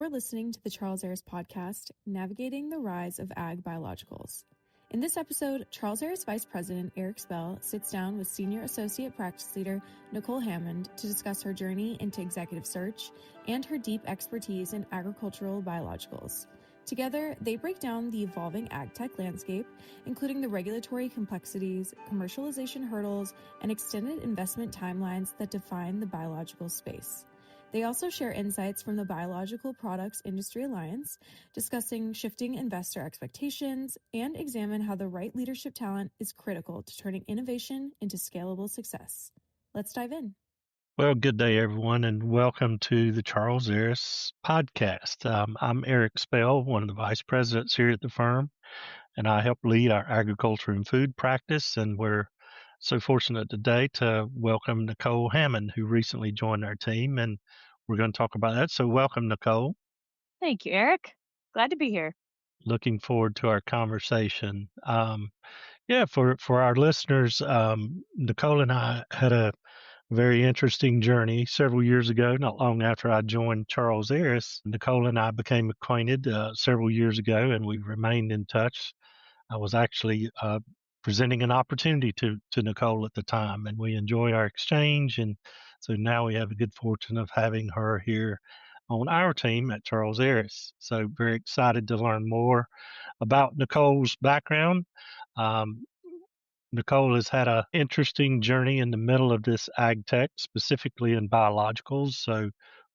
We're listening to the Charles Aris podcast, Navigating the Rise of Ag Biologicals. In this episode, Charles Aris Vice President Eric Spell sits down with Senior Associate Practice Leader Nichole Hammond to discuss her journey into executive search and her deep expertise in agricultural biologicals. Together, they break down the evolving AgTech landscape, including the regulatory complexities, commercialization hurdles, and extended investment timelines that define the biological space. They also share insights from the Biological Products Industry Alliance, discussing shifting investor expectations, and examine how the right leadership talent is critical to turning innovation into scalable success. Let's dive in. Well, good day, everyone, and welcome to the Charles Aris podcast. I'm Eric Spell, one of the vice presidents here at the firm, and I help lead our agriculture and food practice. And we're so fortunate today to welcome Nichole Hammond, who recently joined our team, and we're going to talk about that. So welcome, Nichole. Thank you, Eric. Glad to be here. Looking forward to our conversation. For our listeners, Nichole and I had a very interesting journey several years ago, not long after I joined Charles Aris. Nichole and I became acquainted several years ago, and we've remained in touch. I was actually presenting an opportunity to Nichole at the time, and we enjoy our exchange. And so now we have the good fortune of having her here on our team at Charles Aris. So very excited to learn more about Nichole's background. Nichole has had an interesting journey in the middle of this AgTech, specifically in biologicals. So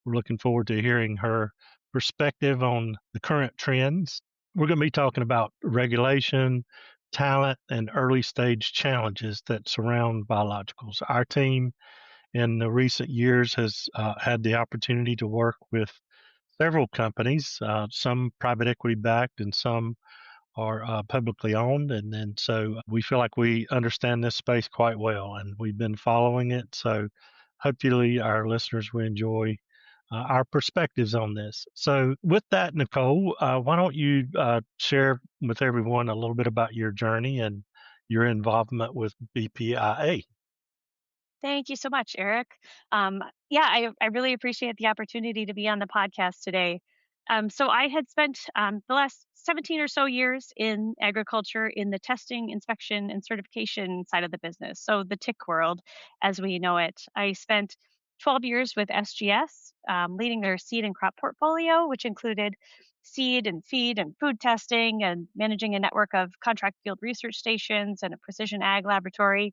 we're looking forward to hearing her perspective on the current trends. We're going to be talking about regulation, talent, and early stage challenges that surround biologicals. Our team in the recent years has had the opportunity to work with several companies, some private equity backed and some are publicly owned. And so we feel like we understand this space quite well, and we've been following it. So hopefully our listeners will enjoy our perspectives on this. So with that, Nichole, why don't you share with everyone a little bit about your journey and your involvement with BPIA? Thank you so much, Eric. I really appreciate the opportunity to be on the podcast today. So I had spent the last 17 or so years in agriculture in the testing, inspection, and certification side of the business. So the TIC world, as we know it. I spent 12 years with SGS, leading their seed and crop portfolio, which included seed and feed and food testing and managing a network of contract field research stations and a precision ag laboratory.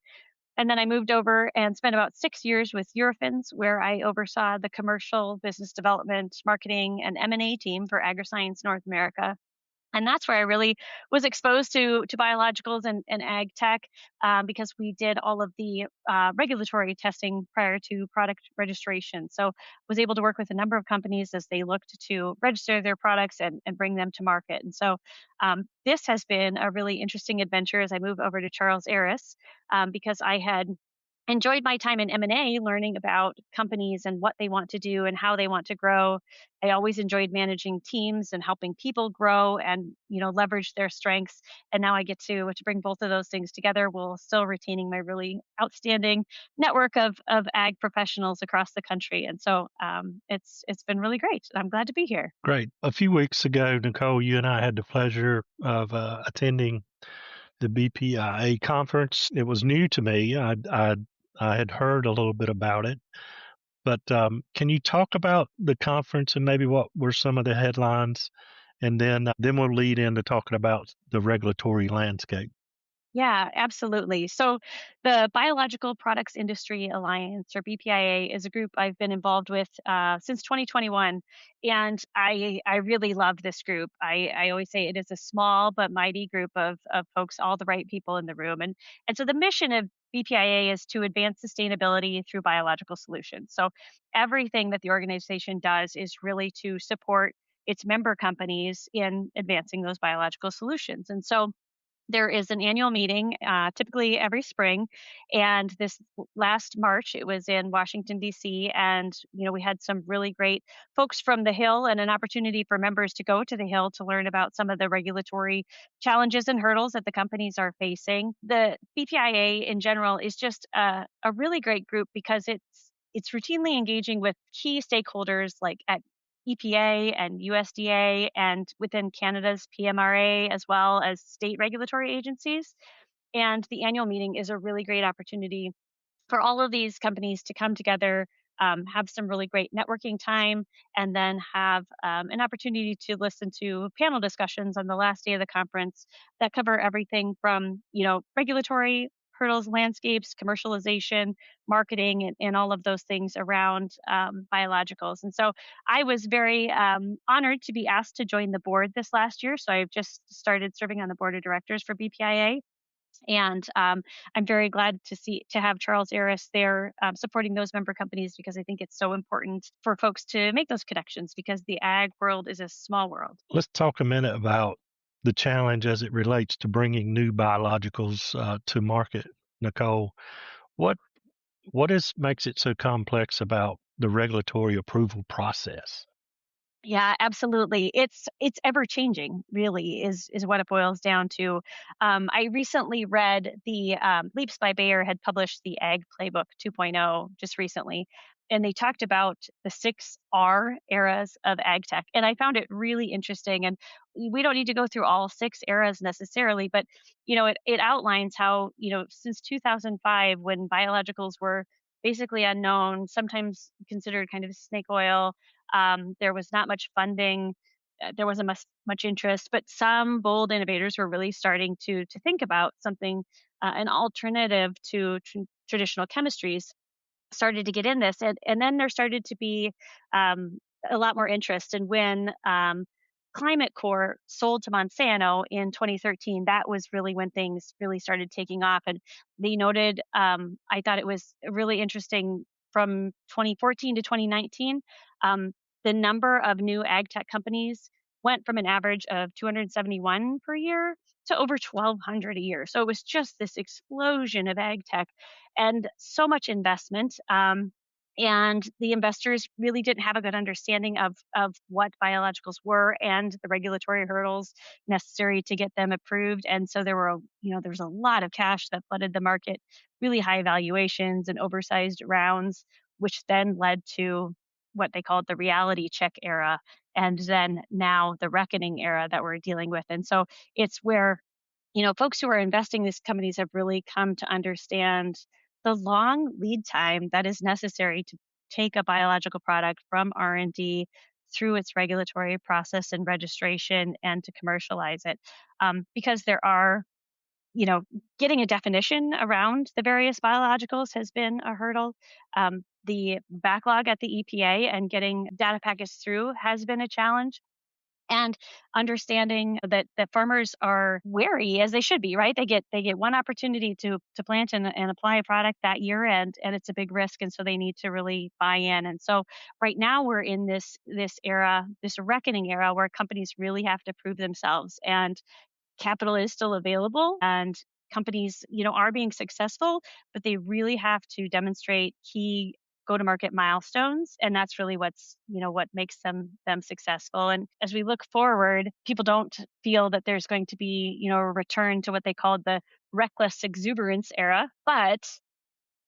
And then I moved over and spent about 6 years with Eurofins, where I oversaw the commercial business development, marketing, and M&A team for AgriScience North America. And that's where I really was exposed to biologicals and ag tech, because we did all of the regulatory testing prior to product registration. So was able to work with a number of companies as they looked to register their products and bring them to market. And so this has been a really interesting adventure as I move over to Charles Aris, because I had enjoyed my time in M&A, learning about companies and what they want to do and how they want to grow. I always enjoyed managing teams and helping people grow and, leverage their strengths. And now I get to bring both of those things together while still retaining my really outstanding network of ag professionals across the country. And so it's been really great. I'm glad to be here. Great. A few weeks ago, Nichole, you and I had the pleasure of attending the BPIA conference. It was new to me. I had heard a little bit about it, but can you talk about the conference and maybe what were some of the headlines, and then we'll lead into talking about the regulatory landscape. Yeah, absolutely. So the Biological Products Industry Alliance, or BPIA, is a group I've been involved with since 2021. And I really love this group. I always say it is a small but mighty group of folks, all the right people in the room. And so the mission of BPIA is to advance sustainability through biological solutions. So everything that the organization does is really to support its member companies in advancing those biological solutions. And so there is an annual meeting, typically every spring. And this last March, it was in Washington, D.C. And, we had some really great folks from the Hill and an opportunity for members to go to the Hill to learn about some of the regulatory challenges and hurdles that the companies are facing. The BPIA in general is just a really great group because it's routinely engaging with key stakeholders like at EPA and USDA, and within Canada's PMRA, as well as state regulatory agencies. And the annual meeting is a really great opportunity for all of these companies to come together, have some really great networking time, and then have an opportunity to listen to panel discussions on the last day of the conference that cover everything from, regulatory hurdles, landscapes, commercialization, marketing, and all of those things around biologicals. And so I was very honored to be asked to join the board this last year. So I've just started serving on the board of directors for BPIA. And I'm very glad to have Charles Aris there, supporting those member companies, because I think it's so important for folks to make those connections, because the ag world is a small world. Let's talk a minute about the challenge as it relates to bringing new biologicals to market. Nichole, what makes it so complex about the regulatory approval process? Yeah, absolutely. It's ever changing, really, is what it boils down to. I recently read the Leaps by Bayer had published the Ag Playbook 2.0 just recently, and they talked about the 6R eras of ag tech, and I found it really interesting. And we don't need to go through all 6 eras necessarily, but it outlines how, since 2005, when biologicals were basically unknown, sometimes considered kind of snake oil. There was not much funding. There wasn't much interest, but some bold innovators were really starting to think about something, an alternative to traditional chemistries, started to get in this, and then there started to be a lot more interest. And when Climate Corps sold to Monsanto in 2013, that was really when things really started taking off. And they noted, I thought it was really interesting, from 2014 to 2019, the number of new ag tech companies went from an average of 271 per year to over 1,200 a year. So it was just this explosion of ag tech and so much investment. And the investors really didn't have a good understanding of what biologicals were and the regulatory hurdles necessary to get them approved. And so there was a lot of cash that flooded the market, really high valuations and oversized rounds, which then led to what they called the reality check era, and then now the reckoning era that we're dealing with. And so it's where, folks who are investing in these companies have really come to understand the long lead time that is necessary to take a biological product from R&D through its regulatory process and registration, and to commercialize it. Because there are, getting a definition around the various biologicals has been a hurdle. The backlog at the EPA and getting data packets through has been a challenge, and understanding that farmers are wary, as they should be, right? They get one opportunity to plant and apply a product that year, and it's a big risk, and so they need to really buy in. And so right now we're in this era, this reckoning era, where companies really have to prove themselves, and capital is still available, and companies, are being successful, but they really have to demonstrate key go to market milestones, and that's really what makes them successful. And as we look forward, people don't feel that there's going to be, a return to what they called the reckless exuberance era, but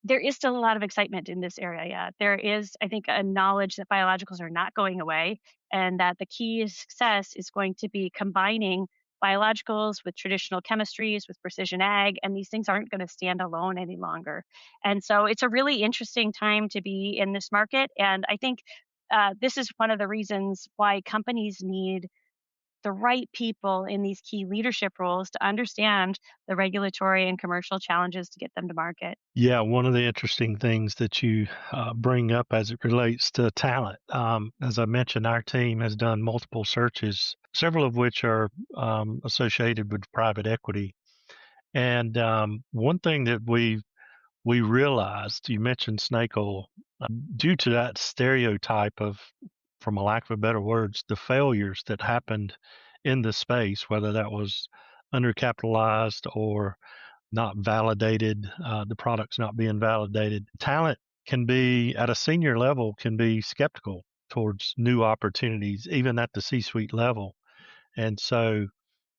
there is still a lot of excitement in this area. Yeah, there is, I think, a knowledge that biologicals are not going away, and that the key to success is going to be combining biologicals with traditional chemistries, with precision ag, and these things aren't going to stand alone any longer. And so it's a really interesting time to be in this market. And I think this is one of the reasons why companies need the right people in these key leadership roles to understand the regulatory and commercial challenges to get them to market. Yeah, one of the interesting things that you bring up as it relates to talent, as I mentioned, our team has done multiple searches, several of which are associated with private equity. And one thing that we realized, you mentioned snake oil, due to that stereotype of, from a lack of better words, the failures that happened in the space, whether that was undercapitalized or not validated, the products not being validated. Talent can be, at a senior level, can be skeptical towards new opportunities, even at the C-suite level. And so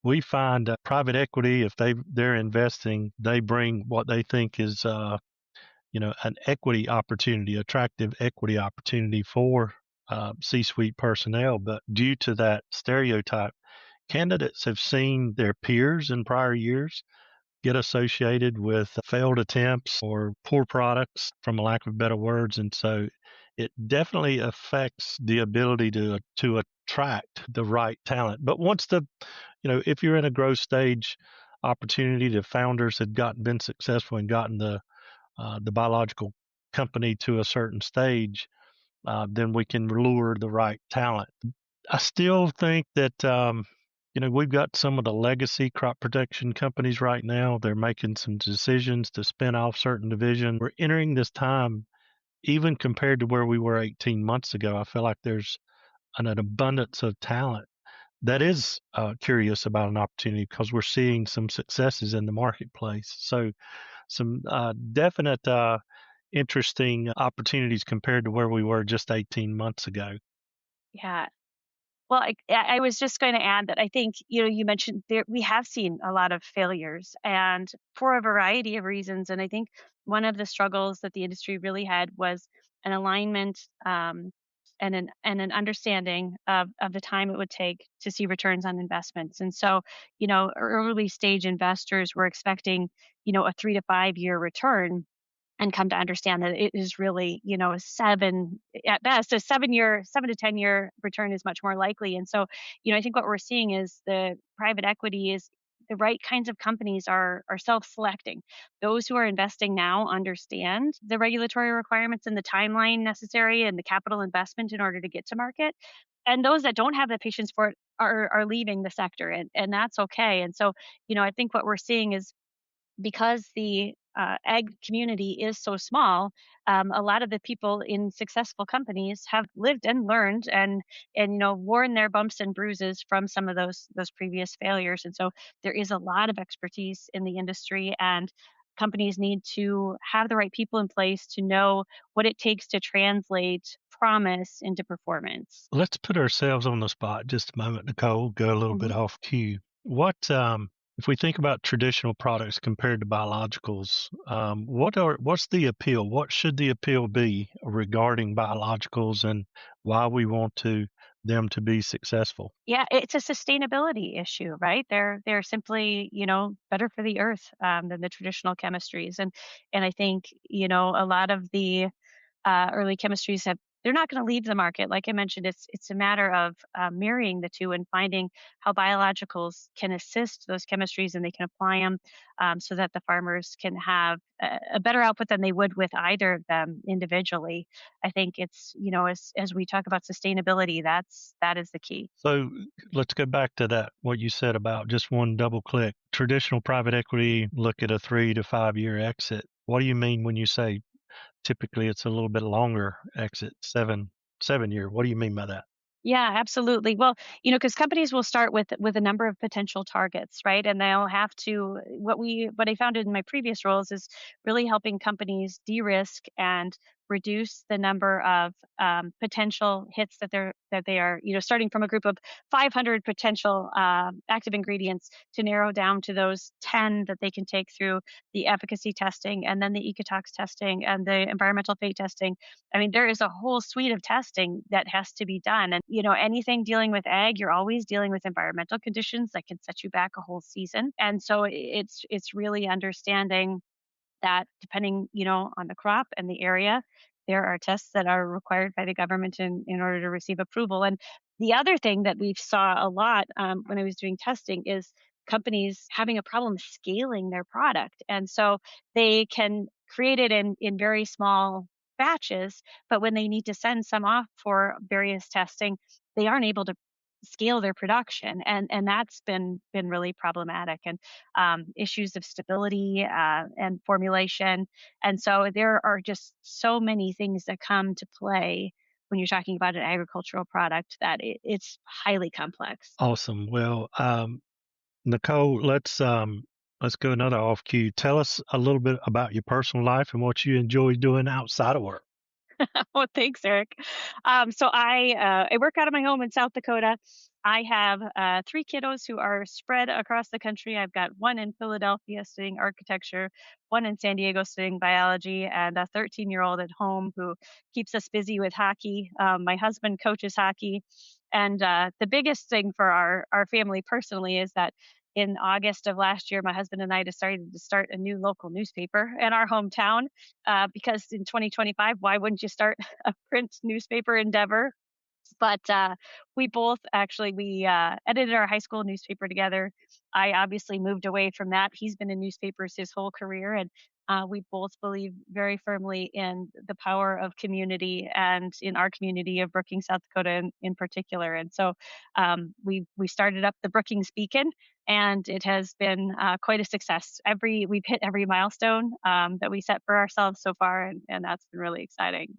we find private equity, if they're investing, they bring what they think is an equity opportunity, attractive equity opportunity for C-suite personnel. But due to that stereotype, candidates have seen their peers in prior years get associated with failed attempts or poor products, from a lack of better words. And so it definitely affects the ability to attract the right talent. But once if you're in a growth stage opportunity, the founders had been successful and gotten the biological company to a certain stage, then we can lure the right talent. I still think that we've got some of the legacy crop protection companies right now. They're making some decisions to spin off certain divisions. We're entering this time, even compared to where we were 18 months ago. I feel like there's an abundance of talent that is curious about an opportunity, because we're seeing some successes in the marketplace. So some definite interesting opportunities compared to where we were just 18 months ago. Yeah. Well, I was just going to add that I think, you mentioned there, we have seen a lot of failures, and for a variety of reasons. And I think one of the struggles that the industry really had was an alignment, and an understanding of the time it would take to see returns on investments. And so, early stage investors were expecting, a 3 to 5 year return, and come to understand that it is really, at best, a 7 to 10 year return is much more likely. And so, I think what we're seeing is the private equity is the right kinds of companies are self-selecting. Those who are investing now understand the regulatory requirements and the timeline necessary and the capital investment in order to get to market. And those that don't have the patience for it are leaving the sector, and that's okay. And so, I think what we're seeing is, because the ag community is so small, a lot of the people in successful companies have lived and learned, and worn their bumps and bruises from some of those previous failures. And so there is a lot of expertise in the industry, and companies need to have the right people in place to know what it takes to translate promise into performance. Let's put ourselves on the spot just a moment, Nichole, go a little bit Mhm. off cue. If we think about traditional products compared to biologicals, what's the appeal? What should the appeal be regarding biologicals, and why we want them to be successful? Yeah, it's a sustainability issue, right? They're simply, better for the earth, than the traditional chemistries. And I think, a lot of the early chemistries they're not going to leave the market. Like I mentioned, it's a matter of marrying the two and finding how biologicals can assist those chemistries, and they can apply them, so that the farmers can have a better output than they would with either of them individually. I think it's, as we talk about sustainability, that is the key. So let's go back to that, what you said about just one double click. Traditional private equity look at a 3 to 5 year exit. What do you mean when you say typically it's a little bit longer exit, 7 year? What do you mean by that? Yeah, absolutely. Well, because companies will start with a number of potential targets, right? And they'll have to, what I found in my previous roles is really helping companies de-risk and reduce the number of potential hits that they are, starting from a group of 500 potential active ingredients, to narrow down to those 10 that they can take through the efficacy testing, and then the ecotox testing, and the environmental fate testing. I mean, there is a whole suite of testing that has to be done. And, anything dealing with ag, you're always dealing with environmental conditions that can set you back a whole season. And so it's really understanding that, depending, on the crop and the area, there are tests that are required by the government in order to receive approval. And the other thing that we saw a lot, when I was doing testing, is companies having a problem scaling their product. And so they can create it in very small batches, but when they need to send some off for various testing, they aren't able to scale their production, and that's been really problematic. And issues of stability, and formulation. And so there are just so many things that come to play when you're talking about an agricultural product, that it's highly complex. Awesome. Well, Nichole, let's go another off cue. Tell us a little bit about your personal life and what you enjoy doing outside of work. Well, thanks, Eric. So I work out of my home in South Dakota. I have three kiddos who are spread across the country. I've got one in Philadelphia studying architecture, one in San Diego studying biology, and a 13-year-old at home who keeps us busy with hockey. My husband coaches hockey. And the biggest thing for our family personally is that in August of last year, my husband and I decided to start a new local newspaper in our hometown because in 2025, why wouldn't you start a print newspaper endeavor? But we both actually we edited our high school newspaper together. I obviously moved away from that. He's been in newspapers his whole career, and we both believe very firmly in the power of community and in our community of Brookings, South Dakota, in particular. And so we started up the Brookings Beacon, and it has been quite a success. We've hit every milestone that we set for ourselves so far, and that's been really exciting.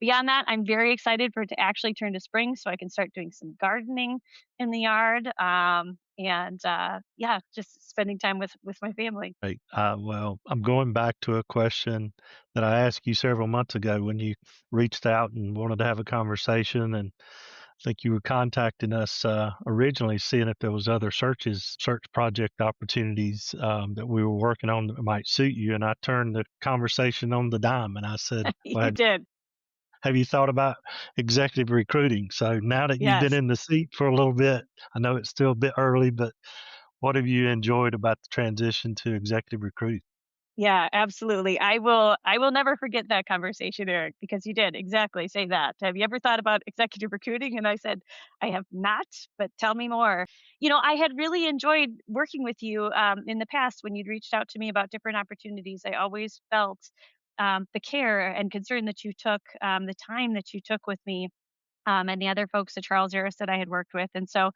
Beyond that, I'm very excited for it to actually turn to spring so I can start doing some gardening in the yard. Yeah, just spending time with my family. Right. Well, I'm going back to a question that I asked you several months ago when you reached out and wanted to have a conversation. And I think you were contacting us originally, seeing if there was other search project opportunities that we were working on that might suit you. And I turned the conversation on the dime and I said, well, You did. have you thought about executive recruiting? So now that you've been Yes. in the seat for a little bit, I know it's still a bit early, but what have you enjoyed about the transition to executive recruiting? Yeah, absolutely. I will never forget that conversation, Eric, because you did exactly say that. Have you ever thought about executive recruiting? And I said, I have not, but tell me more. I had really enjoyed working with you in the past when you'd reached out to me about different opportunities. I always felt the care and concern that you took, the time that you took with me, and the other folks at Charles Aris that I had worked with. And so,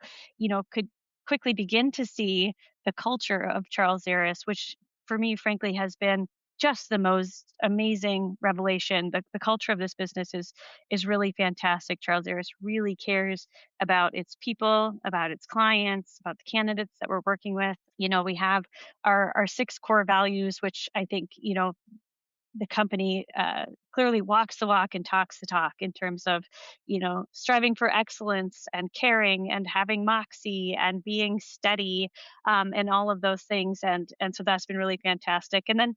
could quickly begin to see the culture of Charles Aris, which for me, frankly, has been just the most amazing revelation. The culture of this business is really fantastic. Charles Aris really cares about its people, about its clients, about the candidates that we're working with. We have our six core values, which I think, the company clearly walks the walk and talks the talk in terms of, striving for excellence and caring and having moxie and being steady, and all of those things. And so that's been really fantastic. And then,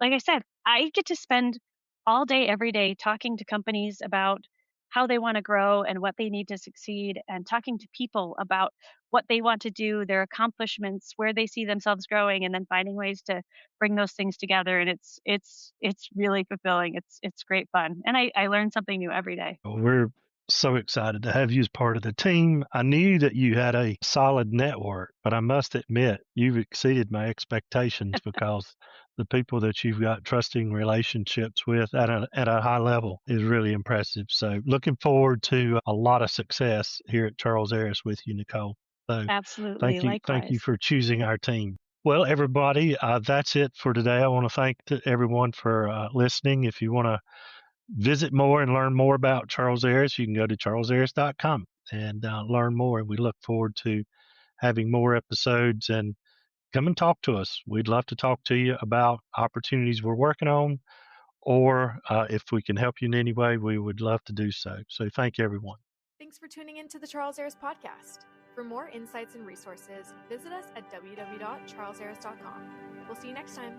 like I said, I get to spend all day, every day talking to companies about how they want to grow and what they need to succeed, and talking to people about what they want to do, their accomplishments, where they see themselves growing, and then finding ways to bring those things together. And it's really fulfilling. It's great fun. And I learn something new every day. We're so excited to have you as part of the team. I knew that you had a solid network, but I must admit you've exceeded my expectations because the people that you've got trusting relationships with at a high level is really impressive. So looking forward to a lot of success here at Charles Aris with you, Nichole. So Absolutely. thank you Likewise. for choosing our team. Well, everybody, that's it for today. I want to thank everyone for listening. If you want to visit more and learn more about Charles Aris, you can go to charlesaris.com and learn more. And we look forward to having more episodes, and come and talk to us. We'd love to talk to you about opportunities we're working on, or if we can help you in any way, we would love to do so. So thank you, everyone. Thanks for tuning in to the Charles Aris podcast. For more insights and resources, visit us at www.charlesaris.com. We'll see you next time.